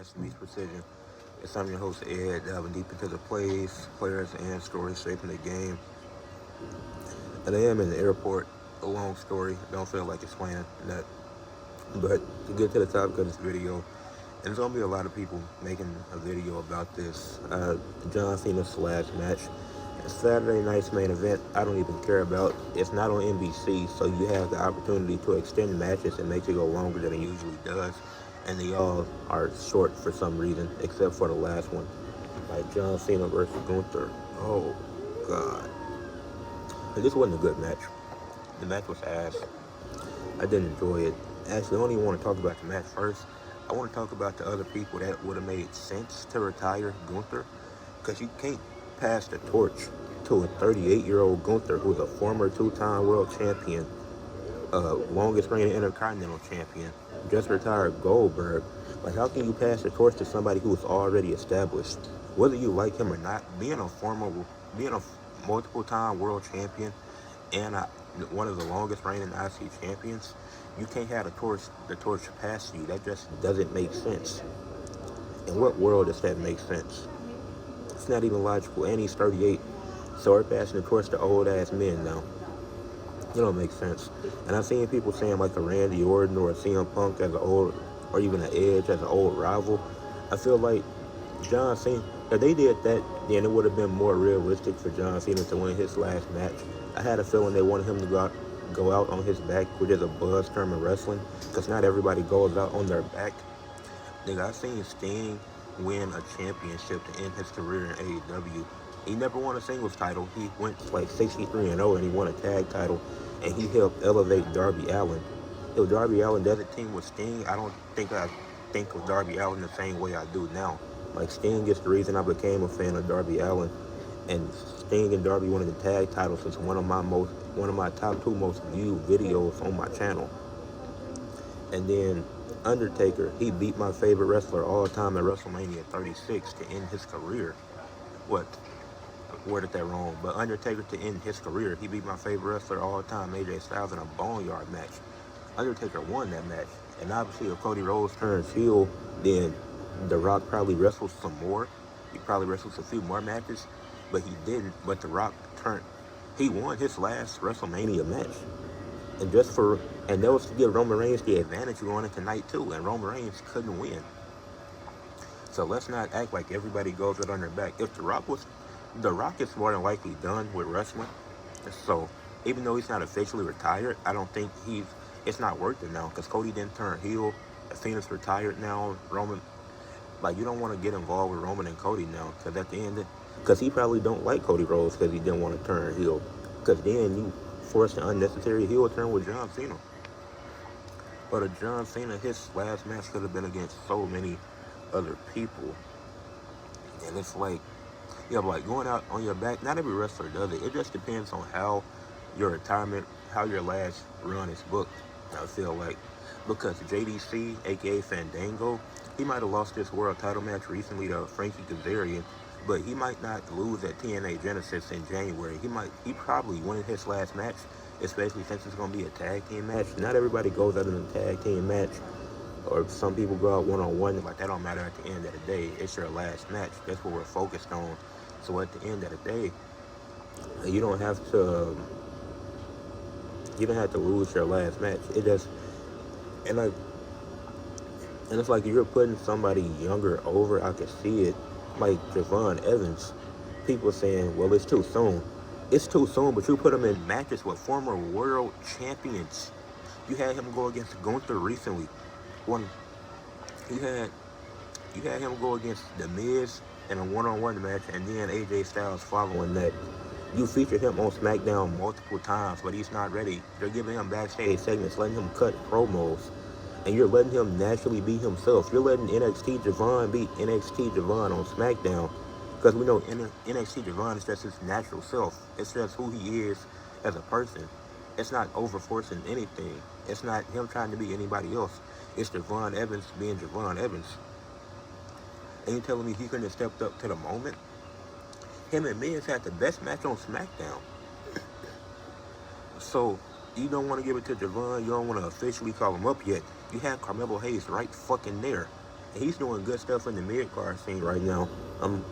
Master Meets Precision. It's I'm your host Ed, diving deep into the plays, players, and stories shaping the game. And I am in the airport. A long story. Don't feel like explaining that. But to get to the topic of this video, and there's gonna be a lot of people making a video about this. John Cena's last match. Saturday night's main event, I don't even care about. It's not on NBC, so you have the opportunity to extend matches and make it go longer than it usually does. And they all are short for some reason, except for the last one. Like John Cena versus Gunther. Oh, God. And this wasn't a good match. The match was ass. I didn't enjoy it. Actually, I don't even want to talk about the match first. I want to talk about the other people that would have made sense to retire Gunther. Because you can't pass the torch to a 38-year-old Gunther who's a former two-time world champion, longest reigning intercontinental champion, just retired Goldberg. Like, how can you pass the torch to somebody who's already established? Whether you like him or not, being a multiple-time world champion and one of the longest reigning IC champions, you can't have the torch pass you. That just doesn't make sense. In what world does that make sense? It's not even logical, and he's 38, so we're passing the torch to old-ass men now. It don't make sense. And I've seen people saying like a Randy Orton or a CM Punk as an old, or even an Edge as an old rival. I feel like John Cena, if they did that, then it would have been more realistic for John Cena to win his last match. I had a feeling they wanted him to go out on his back, which is a buzz term in wrestling, because not everybody goes out on their back. Nigga, I've seen Sting win a championship to end his career in AEW. He never won a singles title. He went like 63-0 and he won a tag title, and he helped elevate Darby Allin. If Darby Allin doesn't team with Sting, I don't think I think of Darby Allin the same way I do now. Like, Sting is the reason I became a fan of Darby Allin, and Sting and Darby winning the tag titles is one of my top 2 most viewed videos on my channel. And then Undertaker, he beat my favorite wrestler all time at WrestleMania 36 to end his career. Worded that wrong, but Undertaker to end his career, he beat my favorite wrestler all time, AJ Styles, in a boneyard match. Undertaker won that match, and obviously if Cody Rhodes turns heel, then The Rock probably wrestles some more. He probably wrestles a few more matches, but he didn't. But The Rock he won his last WrestleMania match. And that was to give Roman Reigns the advantage going into night 2, and Roman Reigns couldn't win. So let's not act like everybody goes out on their back. If The Rock is more than likely done with wrestling. So even though he's not officially retired, I don't think it's not worth it now, because Cody didn't turn heel. Cena's retired now. Roman, like, you don't want to get involved with Roman and Cody now, because he probably don't like Cody Rhodes because he didn't want to turn heel. Because then you forced an unnecessary heel turn with John Cena. But a John Cena, his last match could have been against so many other people. And it's like, yeah, but like going out on your back, not every wrestler does it. It just depends on how your last run is booked, I feel like. Because JDC, aka Fandango, he might have lost his world title match recently to Frankie Kazarian, but he might not lose at TNA Genesis in January. He probably win his last match, especially since it's going to be a tag team match. Not everybody goes out in a tag team match, or some people go out one-on-one. Like, that don't matter at the end of the day. It's your last match. That's what we're focused on. So at the end of the day, you don't have to lose your last match. And it's like, if you're putting somebody younger over, I can see it. Like Javon Evans, people saying, well, it's too soon. It's too soon, but you put him in matches with former world champions. You had him go against Gunther recently. You had him go against The Miz in a one-on-one match, and then AJ Styles following that. You featured him on SmackDown multiple times, but he's not ready. You're giving him backstage segments, letting him cut promos, and you're letting him naturally be himself. You're letting NXT Javon be NXT Javon on SmackDown, because we know NXT Javon is just his natural self. It's just who he is as a person. It's not over-forcing anything. It's not him trying to be anybody else. It's Javon Evans being Javon Evans. And you telling me he couldn't have stepped up to the moment? Him and Miz had the best match on SmackDown. So you don't want to give it to Javon. You don't want to officially call him up yet. You had Carmelo Hayes right fucking there. He's doing good stuff in the mid-card scene right now. I'm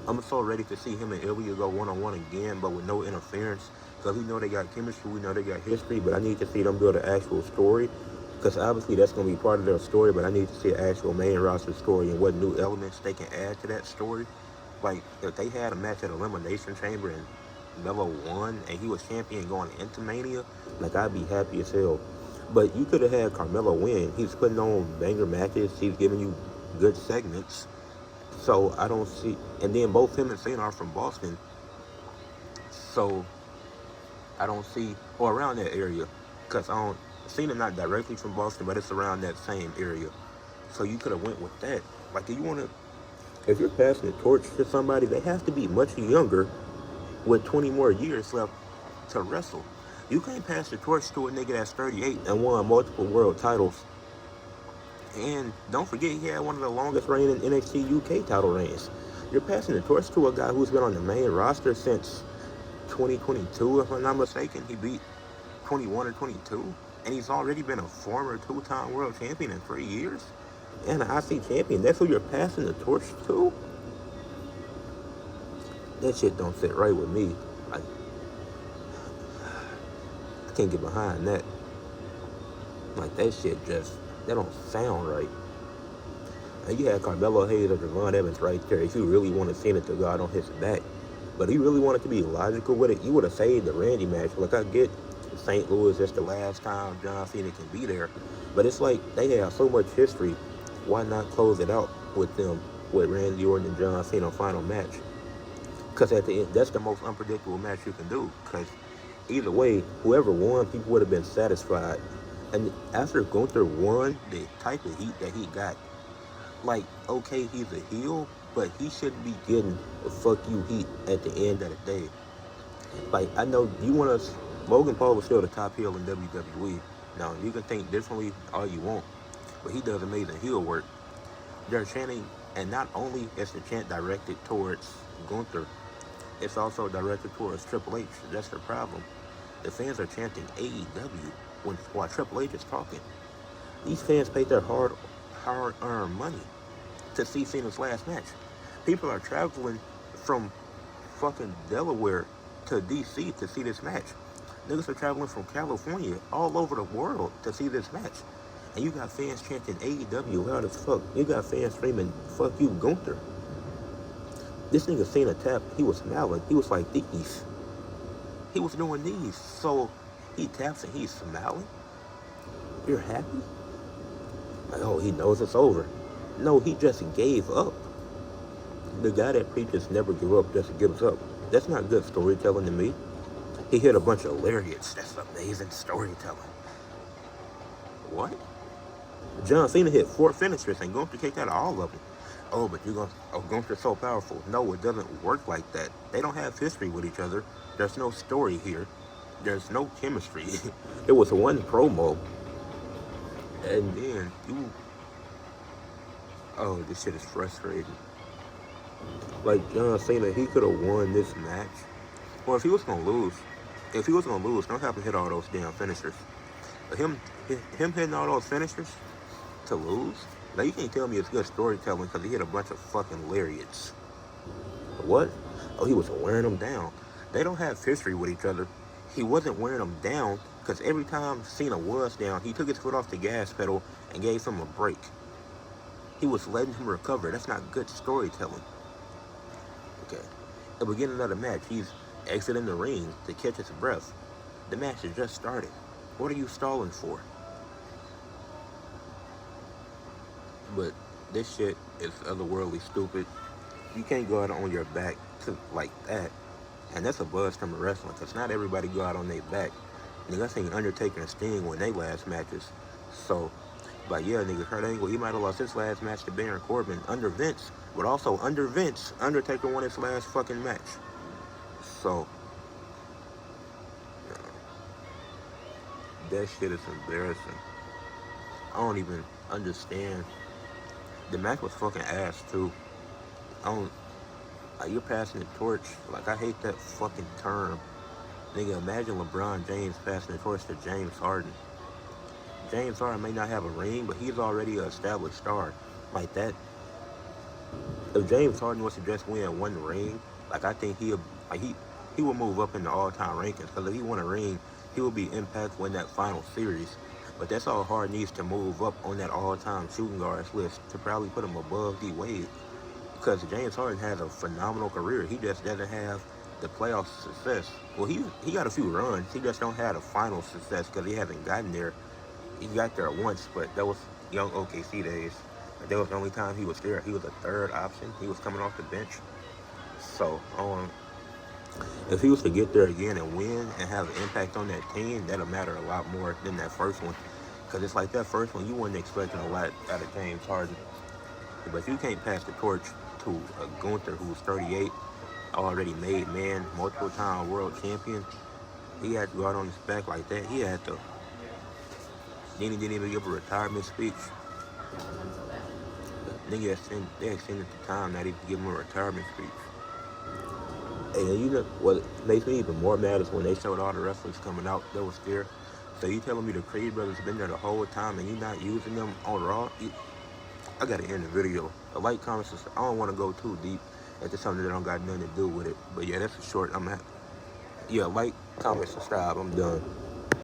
I'm so ready to see him and Ilya go one-on-one again, but with no interference. Because we know they got chemistry, we know they got history, but I need to see them build an actual story. Because obviously that's going to be part of their story, but I need to see an actual main roster story and what new elements they can add to that story. Like, if they had a match at Elimination Chamber and Melo won and he was champion going into Mania, like, I'd be happy as hell. But you could have had Carmelo win. He's putting on banger matches. He's giving you good segments. So I don't see, and then both him and Cena are from Boston. So I don't see, or around that area, because I don't, Cena not directly from Boston, but it's around that same area. So you could have went with that. Like, if you want to, if you're passing the torch to somebody, they have to be much younger with 20 more years left to wrestle. You can't pass the torch to a nigga that's 38 and won multiple world titles. And don't forget, he had one of the longest reigning NXT UK title reigns. You're passing the torch to a guy who's been on the main roster since 2022, if I'm not mistaken. He beat 21 or 22. And he's already been a former two-time world champion in 3 years. And an IC champion. That's who you're passing the torch to? That shit don't sit right with me. Like, I can't get behind that. Like, that shit just, that don't sound right. And you had Carmelo Hayes or Javon Evans right there. If you really wanted Cena to go out on his back, but he really wanted to be logical with it, you would have saved the Randy match. Like, I get St. Louis, it's the last time John Cena can be there, but it's like they have so much history. Why not close it out with them, with Randy Orton and John Cena final match? Because at the end, that's the most unpredictable match you can do. Because either way, whoever won, people would have been satisfied. And after Gunther won, the type of heat that he got, like, okay, he's a heel, but he shouldn't be getting a fuck you heat at the end of the day. Like, I know you want us, Logan Paul was still the top heel in WWE. Now, you can think differently all you want, but he does amazing heel work. They're chanting, and not only is the chant directed towards Gunther, it's also directed towards Triple H. That's the problem. The fans are chanting AEW while Triple H is talking. These fans paid their hard-earned money to see Cena's last match. People are traveling from fucking Delaware to DC to see this match. Niggas are traveling from California all over the world to see this match. And you got fans chanting AEW loud as fuck. You got fans screaming, fuck you, Gunther. This nigga Cena tap, he was smiling. He was like these. He was doing these. So he taps and he's smiling. You're happy? Like, oh, he knows it's over. No, he just gave up. The guy that preaches never give up just gives up. That's not good storytelling to me. He hit a bunch of lariats. That's amazing storytelling. What? John Cena hit 4 finishers and Gunther kicked out of all of them. Oh, but you're going to, oh, Gunther's so powerful. No, it doesn't work like that. They don't have history with each other. There's no story here. There's no chemistry. It was one promo. And then you, oh, this shit is frustrating. Like, John Cena, he could have won this match. Well, if he was going to lose, don't have to hit all those damn finishers. But him hitting all those finishers to lose, now you can't tell me it's good storytelling because he hit a bunch of fucking lariats. What? Oh, he was wearing them down. They don't have history with each other. He wasn't wearing them down because every time Cena was down, he took his foot off the gas pedal and gave him a break. He was letting him recover. That's not good storytelling. Okay. At the beginning of the match, he's exiting the ring to catch his breath. The match has just started. What are you stalling for? But this shit is otherworldly stupid. You can't go out on your back to like that. And that's a buzz from wrestling, because not everybody go out on their back. Nigga, I seen Undertaker and Sting win their last matches. So, but yeah, nigga, Kurt Angle, he might have lost his last match to Baron Corbin under Vince. But also under Vince, Undertaker won his last fucking match. So, that shit is embarrassing. I don't even understand. The match was fucking ass too. Like, you're passing the torch. Like, I hate that fucking term. Nigga, imagine LeBron James passing the torch to James Harden. James Harden may not have a ring, but he's already an established star. like that. If James Harden was to just win one ring, like I think he will move up in the all-time rankings. Because if he won a ring, he will be impactful in that final series. But that's all Harden needs to move up on that all-time shooting guards list to probably put him above D Wade. Because James Harden has a phenomenal career. He just doesn't have the playoff success. Well, he got a few runs. He just don't have the final success because he hasn't gotten there. He got there once, but that was young OKC days. That was the only time he was there. He was a third option. He was coming off the bench. So, if he was to get there again and win and have an impact on that team, that'll matter a lot more than that first one. Because it's like that first one, you weren't expecting a lot out of James Harden. But if you can't pass the torch to a Gunther who's 38, already made man, multiple time world champion, he had to go out on his back like that. He had to. Then he didn't even give a retirement speech. They extended the time not even give him a retirement speech. And you know what makes me even more mad is when they showed all the wrestlers coming out that was there. So you telling me the Creed brothers been there the whole time and you not using them on Raw? I gotta end the video. The like, comments, I don't want to go too deep into something that don't got nothing to do with it. But yeah, that's a short. Yeah, like, comment, subscribe. I'm done.